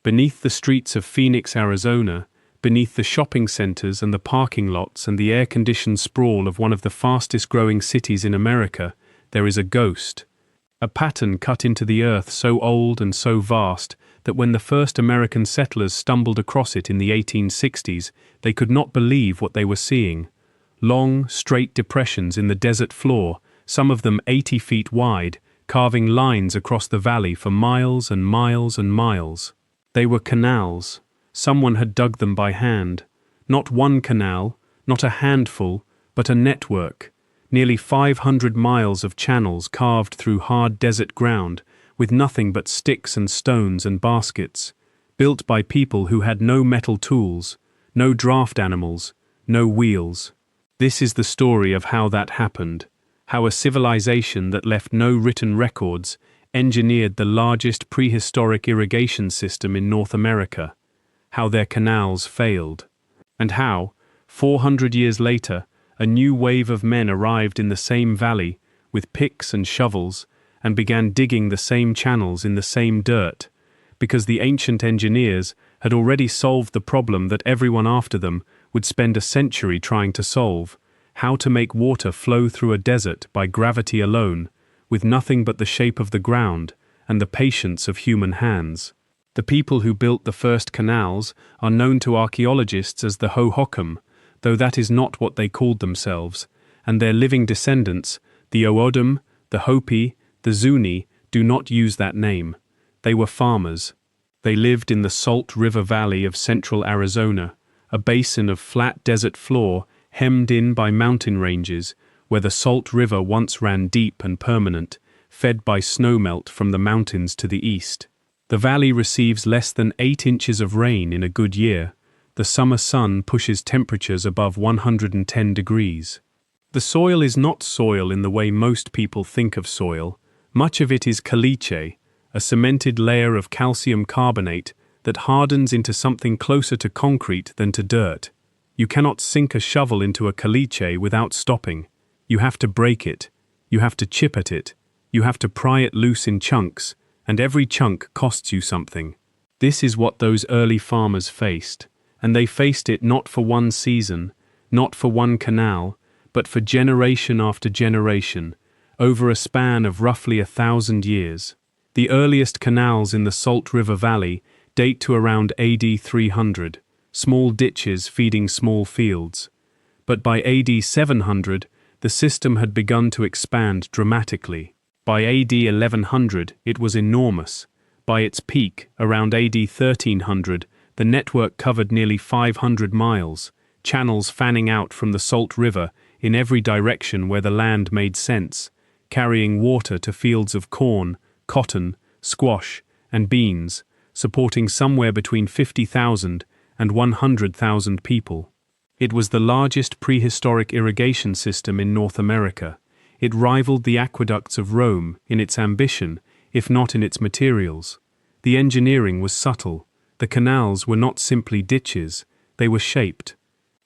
Beneath the streets of Phoenix, Arizona, beneath the shopping centers and the parking lots and the air-conditioned sprawl of one of the fastest-growing cities in America, there is a ghost. A pattern cut into the earth so old and so vast that when the first American settlers stumbled across it in the 1860s, they could not believe what they were seeing. Long, straight depressions in the desert floor, some of them 80 feet wide, carving lines across the valley for miles and miles and miles. They were canals. Someone had dug them by hand. Not one canal, not a handful, but a network. Nearly 500 miles of channels carved through hard desert ground, with nothing but sticks and stones and baskets, built by people who had no metal tools, no draft animals, no wheels. This is the story of how that happened, how a civilization that left no written records engineered the largest prehistoric irrigation system in North America, how their canals failed, and how, 400 years later, a new wave of men arrived in the same valley with picks and shovels and began digging the same channels in the same dirt, because the ancient engineers had already solved the problem that everyone after them would spend a century trying to solve: how to make water flow through a desert by gravity alone, with nothing but the shape of the ground and the patience of human hands. The people who built the first canals are known to archaeologists as the Hohokam, though that is not what they called themselves, and their living descendants, the Oodum, the Hopi, the Zuni, do not use that name. They were farmers. They lived in the Salt River Valley of central Arizona, a basin of flat desert floor hemmed in by mountain ranges, where the Salt River once ran deep and permanent, fed by snowmelt from the mountains to the east. The valley receives less than 8 inches of rain in a good year. The summer sun pushes temperatures above 110 degrees. The soil is not soil in the way most people think of soil. Much of it is caliche, a cemented layer of calcium carbonate that hardens into something closer to concrete than to dirt. You cannot sink a shovel into a caliche without stopping. You have to break it. You have to chip at it. You have to pry it loose in chunks, and every chunk costs you something. This is what those early farmers faced. And they faced it not for one season, not for one canal, but for generation after generation, over a span of roughly 1,000 years. The earliest canals in the Salt River Valley date to around AD 300, small ditches feeding small fields. But by AD 700, the system had begun to expand dramatically. By AD 1100, it was enormous. By its peak, around AD 1300, the network covered nearly 500 miles, channels fanning out from the Salt River in every direction where the land made sense, carrying water to fields of corn, cotton, squash, and beans, supporting somewhere between 50,000 and 100,000 people. It was the largest prehistoric irrigation system in North America. It rivaled the aqueducts of Rome in its ambition, if not in its materials. The engineering was subtle. The canals were not simply ditches, they were shaped.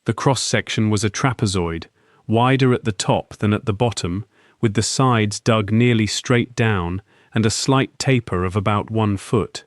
The cross-section was a trapezoid, wider at the top than at the bottom, with the sides dug nearly straight down and a slight taper of about 1 foot.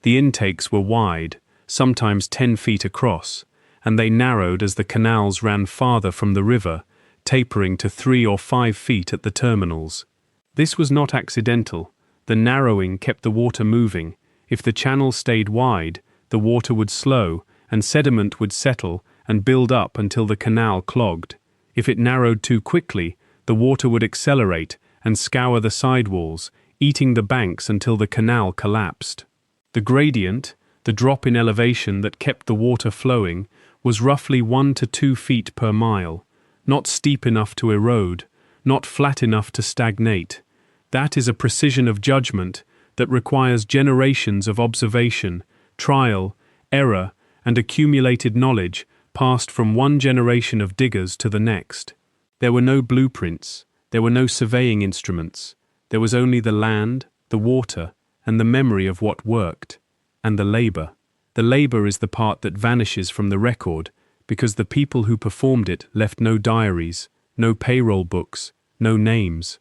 The intakes were wide, sometimes 10 feet across, and they narrowed as the canals ran farther from the river, tapering to 3 or 5 feet at the terminals. This was not accidental. The narrowing kept the water moving. If the channel stayed wide, the water would slow, and sediment would settle and build up until the canal clogged. If it narrowed too quickly, the water would accelerate and scour the sidewalls, eating the banks until the canal collapsed. The gradient, the drop in elevation that kept the water flowing, was roughly 1 to 2 feet per mile, not steep enough to erode, not flat enough to stagnate. That is a precision of judgment that requires generations of observation, trial, error, and accumulated knowledge passed from one generation of diggers to the next. There were no blueprints, there were no surveying instruments, there was only the land, the water, and the memory of what worked, and the labor. The labor is the part that vanishes from the record, because the people who performed it left no diaries, no payroll books, no names.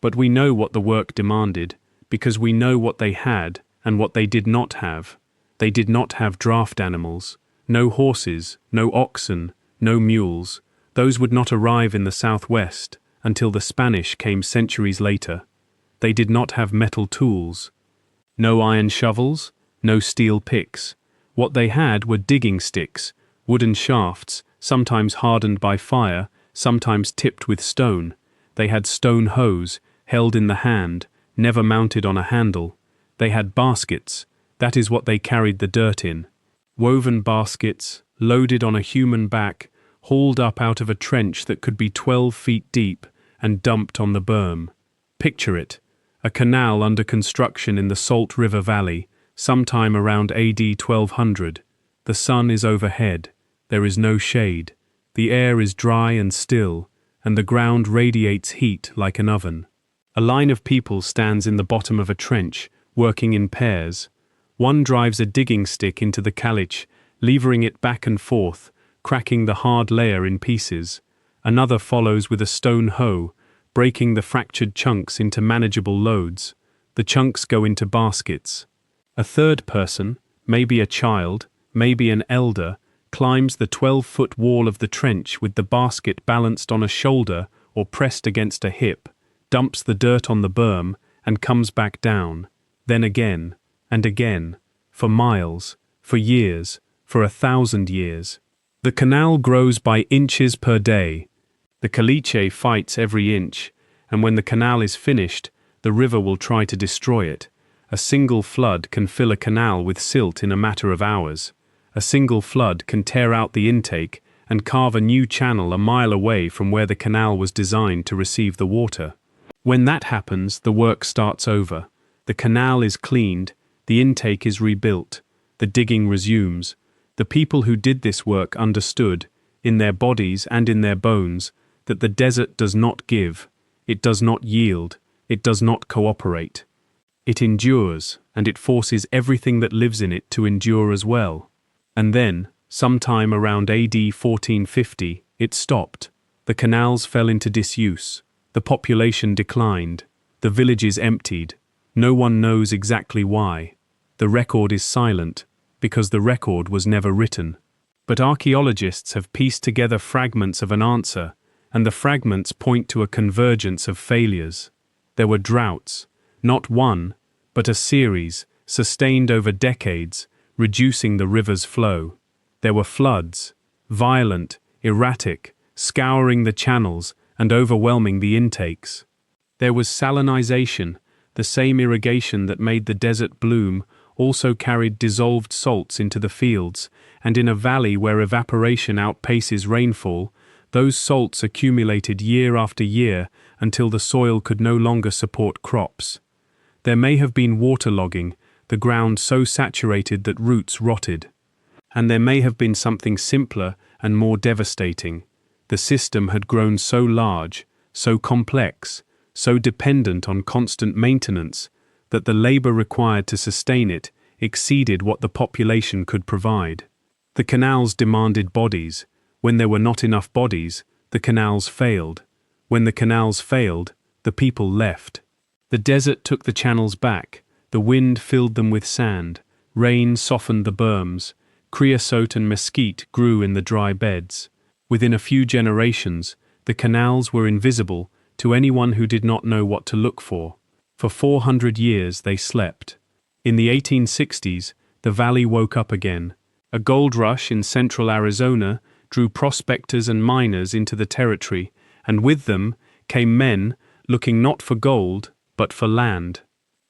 But we know what the work demanded, because we know what they had and what they did not have. They did not have draft animals, no horses, no oxen, no mules. Those would not arrive in the southwest until the Spanish came centuries later. They did not have metal tools. No iron shovels, no steel picks. What they had were digging sticks, wooden shafts, sometimes hardened by fire, sometimes tipped with stone. They had stone hoes, held in the hand, never mounted on a handle. They had baskets, that is what they carried the dirt in. Woven baskets, loaded on a human back, hauled up out of a trench that could be 12 feet deep and dumped on the berm. Picture it, a canal under construction in the Salt River Valley, sometime around AD 1200. The sun is overhead, there is no shade, the air is dry and still, and the ground radiates heat like an oven. A line of people stands in the bottom of a trench, working in pairs. One drives a digging stick into the caliche, levering it back and forth, cracking the hard layer in pieces. Another follows with a stone hoe, breaking the fractured chunks into manageable loads. The chunks go into baskets. A third person, maybe a child, maybe an elder, climbs the 12-foot wall of the trench with the basket balanced on a shoulder or pressed against a hip, dumps the dirt on the berm, and comes back down. Then again, and again, for miles, for years, for 1,000 years. The canal grows by inches per day. The caliche fights every inch, and when the canal is finished, the river will try to destroy it. A single flood can fill a canal with silt in a matter of hours. A single flood can tear out the intake and carve a new channel a mile away from where the canal was designed to receive the water. When that happens, the work starts over. The canal is cleaned, the intake is rebuilt, the digging resumes. The people who did this work understood, in their bodies and in their bones, that the desert does not give, it does not yield, it does not cooperate. It endures, and it forces everything that lives in it to endure as well. And then, sometime around AD 1450, it stopped. The canals fell into disuse. The population declined. The villages emptied. No one knows exactly why. The record is silent, because the record was never written. But archaeologists have pieced together fragments of an answer, and the fragments point to a convergence of failures. There were droughts, not one, but a series, sustained over decades, reducing the river's flow. There were floods, violent, erratic, scouring the channels and overwhelming the intakes. There was salinization, the same irrigation that made the desert bloom also carried dissolved salts into the fields, and in a valley where evaporation outpaces rainfall, those salts accumulated year after year until the soil could no longer support crops. There may have been waterlogging, the ground so saturated that roots rotted. And there may have been something simpler and more devastating. The system had grown so large, so complex, so dependent on constant maintenance, that the labor required to sustain it exceeded what the population could provide. The canals demanded bodies. When there were not enough bodies, the canals failed. When the canals failed, the people left. The desert took the channels back, the wind filled them with sand, rain softened the berms, creosote and mesquite grew in the dry beds. Within a few generations, the canals were invisible to anyone who did not know what to look for. For 400 years they slept. In the 1860s, the valley woke up again. A gold rush in central Arizona drew prospectors and miners into the territory, and with them came men looking not for gold, but for land.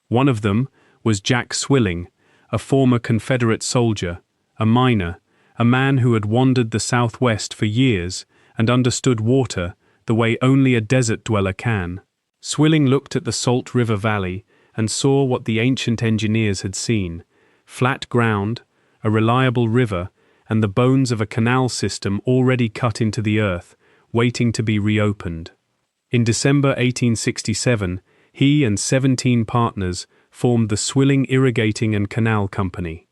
One of them was Jack Swilling, a former Confederate soldier, a miner, a man who had wandered the Southwest for years and understood water the way only a desert dweller can. Swilling looked at the Salt River Valley and saw what the ancient engineers had seen: flat ground, a reliable river, and the bones of a canal system already cut into the earth, waiting to be reopened. In December 1867, he and 17 partners formed the Swilling Irrigating and Canal Company.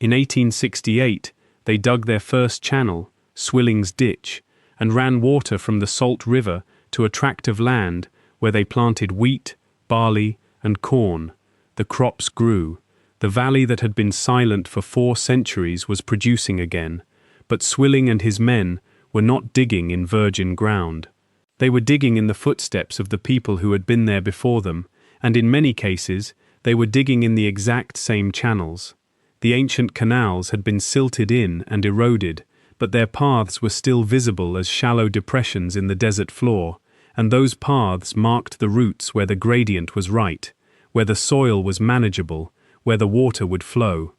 In 1868, they dug their first channel, Swilling's Ditch, and ran water from the Salt River to a tract of land where they planted wheat, barley, and corn. The crops grew. The valley that had been silent for 4 centuries was producing again, but Swilling and his men were not digging in virgin ground. They were digging in the footsteps of the people who had been there before them, and in many cases, they were digging in the exact same channels. The ancient canals had been silted in and eroded, but their paths were still visible as shallow depressions in the desert floor, and those paths marked the routes where the gradient was right, where the soil was manageable, where the water would flow.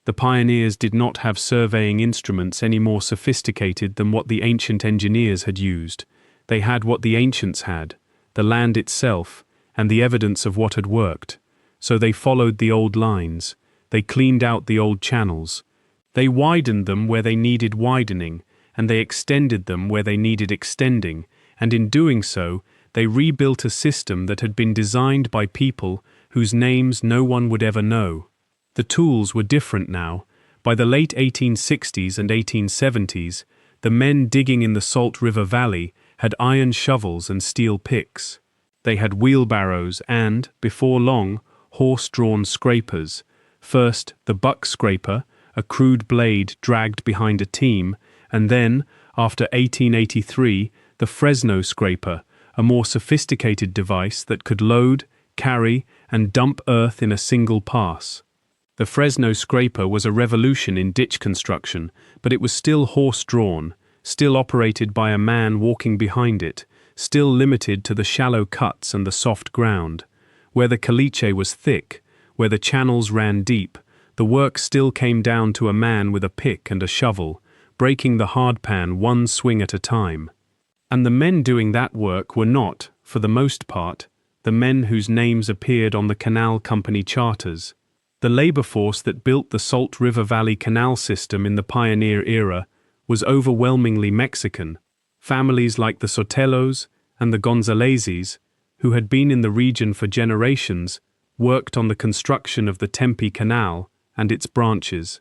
The pioneers did not have surveying instruments any more sophisticated than what the ancient engineers had used. They had what the ancients had, the land itself, and the evidence of what had worked. So they followed the old lines. They cleaned out the old channels. They widened them where they needed widening, and they extended them where they needed extending, and in doing so, they rebuilt a system that had been designed by people whose names no one would ever know. The tools were different now. By the late 1860s and 1870s, the men digging in the Salt River Valley had iron shovels and steel picks. They had wheelbarrows and, before long, horse-drawn scrapers. First, the buck scraper, a crude blade dragged behind a team, and then, after 1883, the Fresno scraper, a more sophisticated device that could load, carry, and dump earth in a single pass. The Fresno scraper was a revolution in ditch construction, but it was still horse-drawn, still operated by a man walking behind it, still limited to the shallow cuts and the soft ground. Where the caliche was thick, where the channels ran deep, the work still came down to a man with a pick and a shovel, breaking the hardpan one swing at a time. And the men doing that work were not, for the most part, the men whose names appeared on the canal company charters. The labor force that built the Salt River Valley Canal system in the pioneer era was overwhelmingly Mexican. Families like the Sotelos and the Gonzaleses, who had been in the region for generations, worked on the construction of the Tempe Canal and its branches.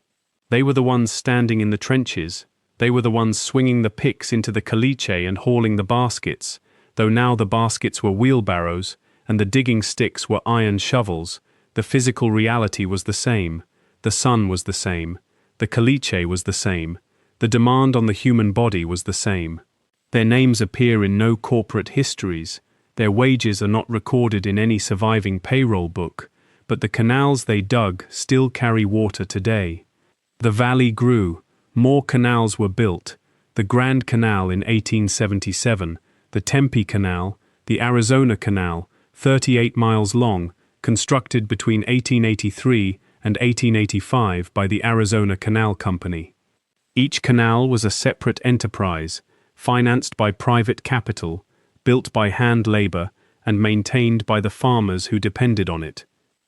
They were the ones standing in the trenches. They were the ones swinging the picks into the caliche and hauling the baskets, though now the baskets were wheelbarrows and the digging sticks were iron shovels. The physical reality was the same. The sun was the same. The caliche was the same. The demand on the human body was the same. Their names appear in no corporate histories. Their wages are not recorded in any surviving payroll book, but the canals they dug still carry water today. The valley grew. More canals were built. The Grand Canal in 1877, the Tempe Canal, the Arizona Canal, 38 miles long, constructed between 1883 and 1885 by the Arizona Canal Company. Each canal was a separate enterprise, financed by private capital, built by hand labor, and maintained by the farmers who depended on it.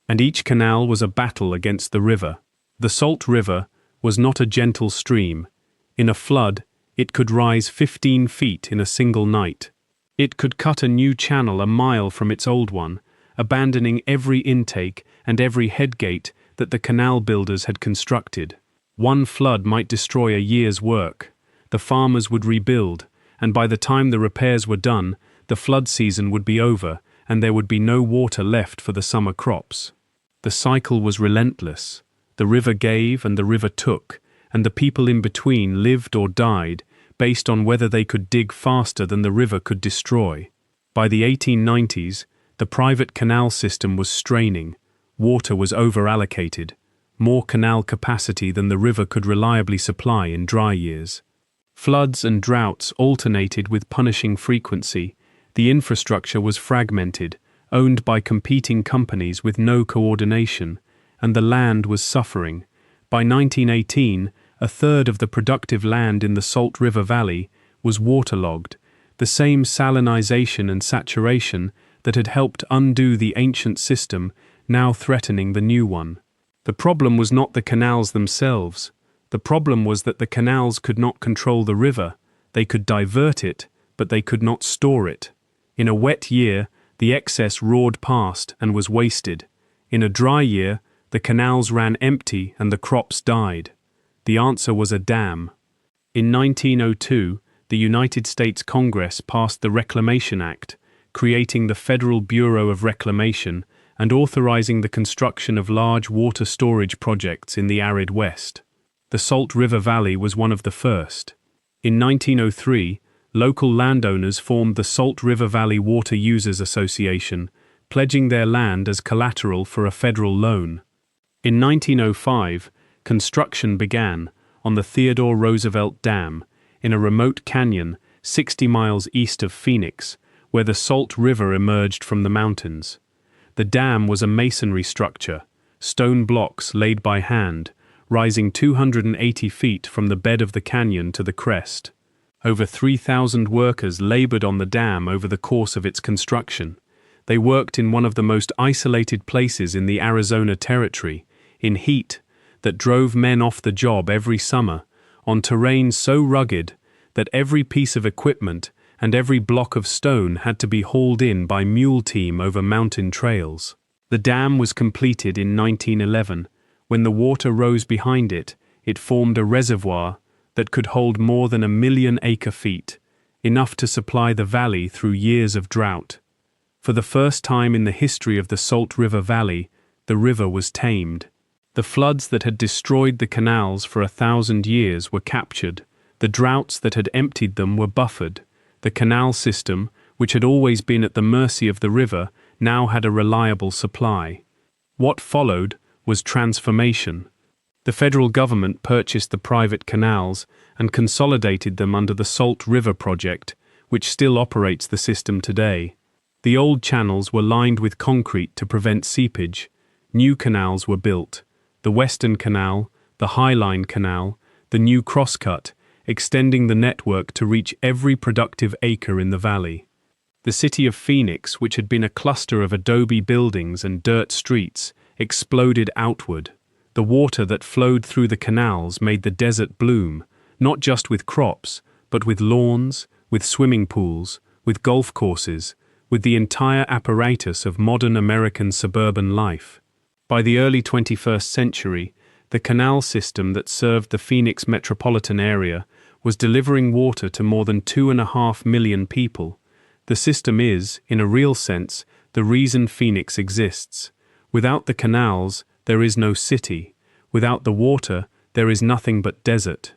And each canal was a battle against the river. The Salt River was not a gentle stream. In a flood, it could rise 15 feet in a single night. It could cut a new channel a mile from its old one, abandoning every intake and every headgate that the canal builders had constructed. One flood might destroy a year's work. The farmers would rebuild, and by the time the repairs were done, the flood season would be over, and there would be no water left for the summer crops. The cycle was relentless. The river gave and the river took, and the people in between lived or died based on whether they could dig faster than the river could destroy. By the 1890s, the private canal system was straining. Water was over-allocated, more canal capacity than the river could reliably supply in dry years. Floods and droughts alternated with punishing frequency. The infrastructure was fragmented, owned by competing companies with no coordination, and the land was suffering. By 1918, a third of the productive land in the Salt River Valley was waterlogged, the same salinization and saturation that had helped undo the ancient system, now threatening the new one. The problem was not the canals themselves. The problem was that the canals could not control the river. They could divert it, but they could not store it. In a wet year, the excess roared past and was wasted. In a dry year, the canals ran empty and the crops died. The answer was a dam. In 1902, the United States Congress passed the Reclamation Act, creating the Federal Bureau of Reclamation and authorizing the construction of large water storage projects in the arid West. The Salt River Valley was one of the first. In 1903, local landowners formed the Salt River Valley Water Users Association, pledging their land as collateral for a federal loan. In 1905, construction began on the Theodore Roosevelt Dam in a remote canyon 60 miles east of Phoenix, where the Salt River emerged from the mountains. The dam was a masonry structure, stone blocks laid by hand, rising 280 feet from the bed of the canyon to the crest. Over 3,000 workers labored on the dam over the course of its construction. They worked in one of the most isolated places in the Arizona Territory, in heat that drove men off the job every summer, on terrain so rugged that every piece of equipment and every block of stone had to be hauled in by mule team over mountain trails. The dam was completed in 1911. When the water rose behind it, it formed a reservoir that could hold more than 1 million acre-feet, enough to supply the valley through years of drought. For the first time in the history of the Salt River Valley, the river was tamed. The floods that had destroyed the canals for 1,000 years were captured. The droughts that had emptied them were buffered. The canal system, which had always been at the mercy of the river, now had a reliable supply. What followed was transformation. The federal government purchased the private canals and consolidated them under the Salt River Project, which still operates the system today. The old channels were lined with concrete to prevent seepage. New canals were built. The Western Canal, the Highline Canal, the new crosscut, extending the network to reach every productive acre in the valley. The city of Phoenix, which had been a cluster of adobe buildings and dirt streets, exploded outward. The water that flowed through the canals made the desert bloom, not just with crops, but with lawns, with swimming pools, with golf courses, with the entire apparatus of modern American suburban life. By the early 21st century, the canal system that served the Phoenix metropolitan area was delivering water to more than 2.5 million people. The system is, in a real sense, the reason Phoenix exists. Without the canals, there is no city. Without the water, there is nothing but desert.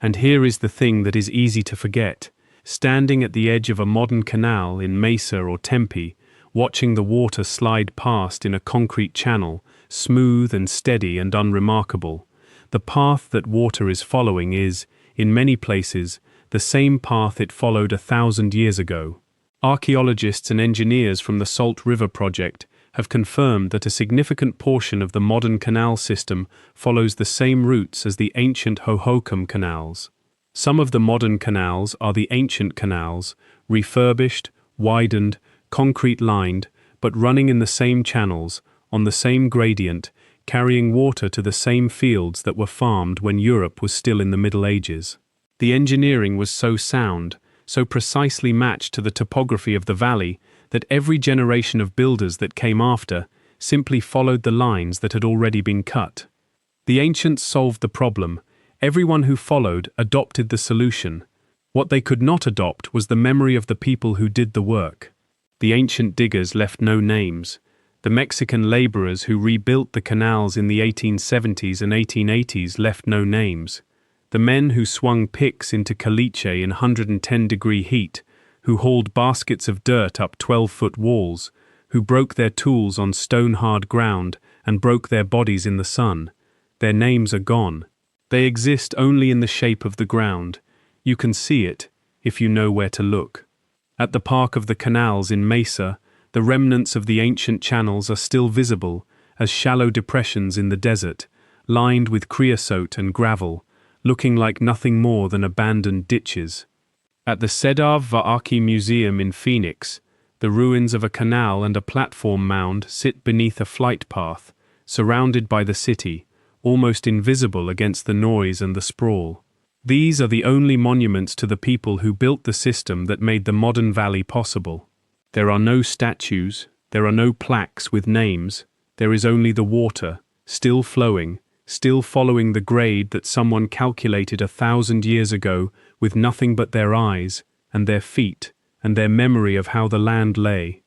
And here is the thing that is easy to forget. Standing at the edge of a modern canal in Mesa or Tempe, watching the water slide past in a concrete channel, smooth and steady and unremarkable, the path that water is following is, in many places, the same path it followed 1,000 years ago. Archaeologists and engineers from the Salt River Project have confirmed that a significant portion of the modern canal system follows the same routes as the ancient Hohokam canals. Some of the modern canals are the ancient canals, refurbished, widened, concrete-lined, but running in the same channels, on the same gradient, carrying water to the same fields that were farmed when Europe was still in the Middle Ages. The engineering was so sound, so precisely matched to the topography of the valley, that every generation of builders that came after simply followed the lines that had already been cut. The ancients solved the problem. Everyone who followed adopted the solution. What they could not adopt was the memory of the people who did the work. The ancient diggers left no names. The Mexican laborers who rebuilt the canals in the 1870s and 1880s left no names. The men who swung picks into caliche in 110-degree heat, who hauled baskets of dirt up 12-foot walls, who broke their tools on stone-hard ground and broke their bodies in the sun, their names are gone. They exist only in the shape of the ground. You can see it, if you know where to look. At the Park of the Canals in Mesa, the remnants of the ancient channels are still visible as shallow depressions in the desert, lined with creosote and gravel, looking like nothing more than abandoned ditches. At the Cedar Vaaki Museum in Phoenix, the ruins of a canal and a platform mound sit beneath a flight path, surrounded by the city, almost invisible against the noise and the sprawl. These are the only monuments to the people who built the system that made the modern valley possible. There are no statues, there are no plaques with names, there is only the water, still flowing, still following the grade that someone calculated 1,000 years ago with nothing but their eyes, and their feet, and their memory of how the land lay.